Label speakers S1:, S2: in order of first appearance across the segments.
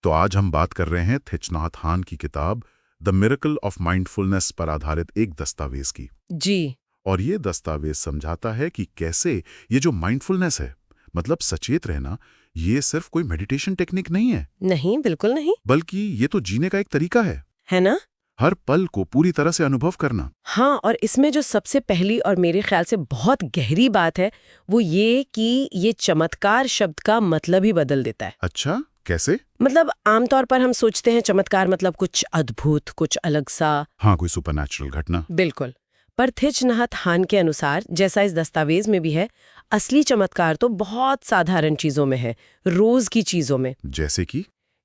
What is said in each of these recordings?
S1: तो आज हम बात कर रहे हैं थिच नाथ हान की किताब द मिरेकल ऑफ माइंडफुलनेस पर आधारित एक दस्तावेज की।
S2: जी।
S1: और ये दस्तावेज समझाता है कि कैसे ये जो माइंडफुलनेस है, मतलब सचेत रहना, ये सिर्फ कोई मेडिटेशन टेक्निक नहीं है,
S2: नहीं, बिल्कुल नहीं।
S1: बल्कि ये तो जीने का एक तरीका
S2: है ना?
S1: हर पल को पूरी तरह से अनुभव करना।
S2: हाँ, और इसमें जो सबसे पहली और मेरे ख्याल से बहुत गहरी बात है वो ये कि ये चमत्कार शब्द का मतलब ही बदल देता है।
S1: अच्छा, कैसे?
S2: मतलब आमतौर पर हम सोचते हैं चमत्कार मतलब कुछ अद्भुत, कुछ अलग सा।
S1: हाँ, कोई सुपरनैचुरल घटना।
S2: बिल्कुल। पर थिच नाथ हान के अनुसार, जैसा इस दस्तावेज में भी है, असली चमत्कार तो बहुत साधारण चीजों में है, रोज की चीजों में।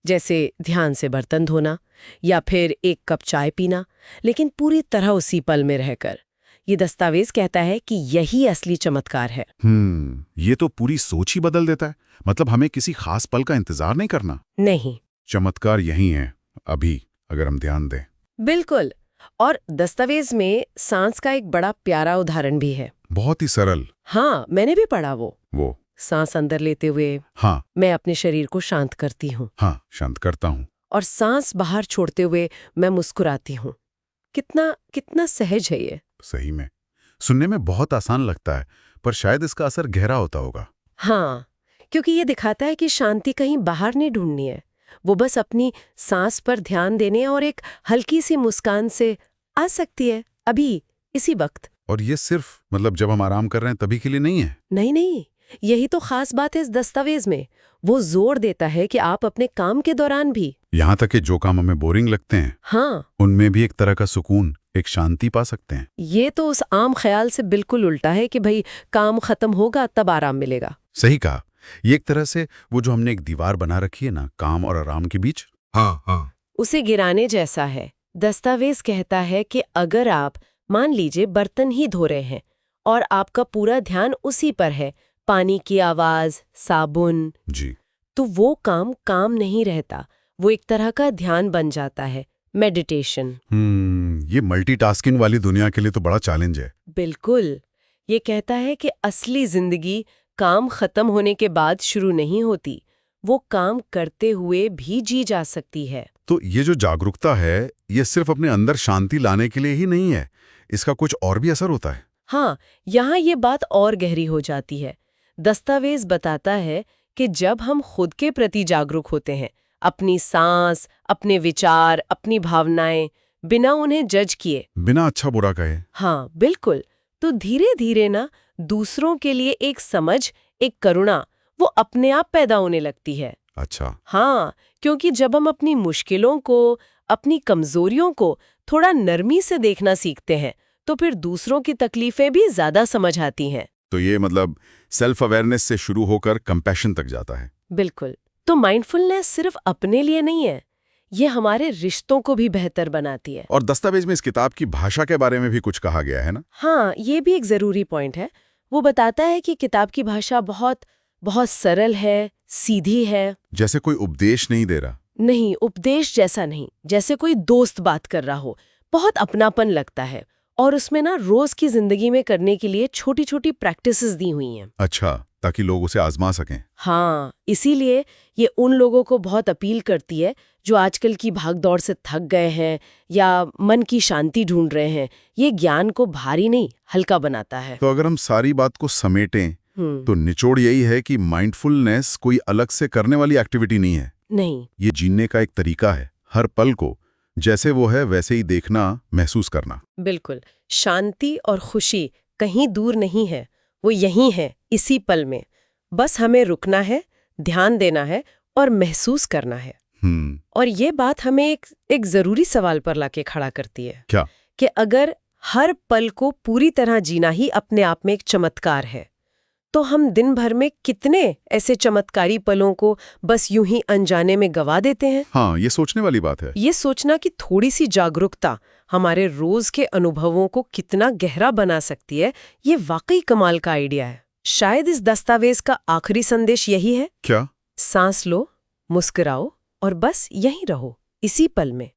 S2: जैसे ध्यान से बर्तन धोना या फिर एक कप चाय पीना, लेकिन पूरी तरह उसी पल में रहकर। ये दस्तावेज कहता है कि यही असली चमत्कार है।
S1: ये तो पूरी सोच ही बदल देता है। मतलब हमें किसी खास पल का इंतजार नहीं करना।
S2: नहीं,
S1: चमत्कार यही है, अभी, अगर हम ध्यान दें।
S2: बिल्कुल। और दस्तावेज में सांस का एक बड़ा प्यारा उदाहरण भी है।
S1: बहुत ही सरल।
S2: हाँ, मैंने भी पढ़ा वो। सांस अंदर लेते हुए
S1: हाँ,
S2: मैं अपने शरीर को शांत करती हूँ।
S1: हाँ, शांत करता हूँ।
S2: और सांस बाहर छोड़ते हुए मैं मुस्कुराती हूँ। कितना कितना सहज है ये।
S1: सही में सुनने में बहुत आसान लगता है, पर शायद इसका असर गहरा होता होगा।
S2: हाँ, क्योंकि ये दिखाता है कि शांति कहीं बाहर नहीं ढूंढनी है, वो बस अपनी सांस पर ध्यान देने और एक हल्की सी मुस्कान से आ सकती है, अभी, इसी वक्त।
S1: और ये सिर्फ मतलब जब हम आराम कर रहे हैं तभी के लिए नहीं है।
S2: नहीं, यही तो खास बात है इस दस्तावेज में। वो जोर देता है कि आप अपने काम के दौरान भी,
S1: यहाँ तक कि जो काम हमें बोरिंग लगते हैं,
S2: हाँ,
S1: उनमें भी एक तरह का सुकून, एक शांति पा सकते हैं।
S2: ये तो उस आम ख्याल से बिल्कुल उल्टा है कि भाई काम खत्म होगा तब आराम मिलेगा।
S1: सही कहा। ये एक तरह से वो जो हमने एक दीवार बना रखी है ना, काम और आराम के बीच, हाँ,
S2: उसे गिराने जैसा है। दस्तावेज कहता है कि अगर आप, मान लीजिए, बर्तन ही धो रहे हैं और आपका पूरा ध्यान उसी पर है, पानी की आवाज, साबुन,
S1: जी,
S2: तो वो काम नहीं रहता, वो एक तरह का ध्यान बन जाता है, मेडिटेशन।
S1: ये मल्टीटास्किंग वाली दुनिया के लिए तो बड़ा चैलेंज है।
S2: बिल्कुल। ये कहता है कि असली जिंदगी काम खत्म होने के बाद शुरू नहीं होती, वो काम करते हुए भी जी जा सकती है।
S1: तो ये जो जागरूकता है, ये सिर्फ अपने अंदर शांति लाने के लिए ही नहीं है, इसका कुछ और भी असर होता है।
S2: हाँ, यहाँ ये बात और गहरी हो जाती है। दस्तावेज बताता है कि जब हम खुद के प्रति जागरूक होते हैं, अपनी सांस, अपने विचार, अपनी भावनाएं, बिना उन्हें जज किए,
S1: बिना अच्छा बुरा कहे,
S2: हाँ बिल्कुल, तो धीरे धीरे ना दूसरों के लिए एक समझ, एक करुणा, वो अपने आप पैदा होने लगती है।
S1: अच्छा,
S2: हाँ, क्योंकि जब हम अपनी मुश्किलों को, अपनी कमजोरियों को थोड़ा नरमी से देखना सीखते हैं, तो फिर दूसरों की तकलीफें भी ज्यादा समझ आती हैं।
S1: तो ये मतलब सेल्फ अवेयरनेस से शुरू होकर कंपैशन तक जाता है।
S2: बिल्कुल। तो माइंडफुलनेस सिर्फ अपने लिए नहीं है, ये हमारे रिश्तों को भी बेहतर बनाती है।
S1: और दस्तावेज में इस किताब की भाषा के बारे में भी कुछ कहा गया है ना?
S2: हाँ, ये भी एक जरूरी पॉइंट है। वो बताता है कि किताब की भाषा बहुत बहुत सरल है, सीधी है।
S1: जैसे कोई उपदेश नहीं दे रहा।
S2: नहीं, उपदेश जैसा नहीं, जैसे कोई दोस्त बात कर रहा हो। बहुत अपनापन लगता है। और उसमें ना रोज की जिंदगी में करने के लिए छोटी छोटी प्रैक्टिसेस दी हुई हैं।
S1: अच्छा, ताकि लोग उसे आजमा सकें।
S2: हाँ, इसीलिए ये उन लोगों को बहुत अपील करती है जो आजकल की भागदौड़ से थक गए हैं या मन की शांति ढूंढ रहे हैं। ये ज्ञान को भारी नहीं, हल्का बनाता है।
S1: तो अगर हम सारी बात को समेटें, तो निचोड़ यही है कि माइंडफुलनेस कोई अलग से करने वाली एक्टिविटी नहीं है।
S2: नहीं,
S1: ये जीने का एक तरीका है। हर पल को जैसे वो है वैसे ही देखना, महसूस करना।
S2: बिल्कुल। शांति और खुशी कहीं दूर नहीं है, वो यहीं है, इसी पल में। बस हमें रुकना है, ध्यान देना है और महसूस करना है। और ये बात हमें एक जरूरी सवाल पर लाके खड़ा करती है।
S1: क्या?
S2: कि अगर हर पल को पूरी तरह जीना ही अपने आप में एक चमत्कार है, तो हम दिन भर में कितने ऐसे चमत्कारी पलों को बस यूं ही अनजाने में गवा देते हैं।
S1: हाँ, ये सोचने वाली बात है।
S2: ये सोचना कि थोड़ी सी जागरूकता हमारे रोज के अनुभवों को कितना गहरा बना सकती है, ये वाकई कमाल का आइडिया है। शायद इस दस्तावेज का आखिरी संदेश यही है।
S1: क्या?
S2: सांस लो, मुस्कुराओ और बस यहीं रहो, इसी पल में।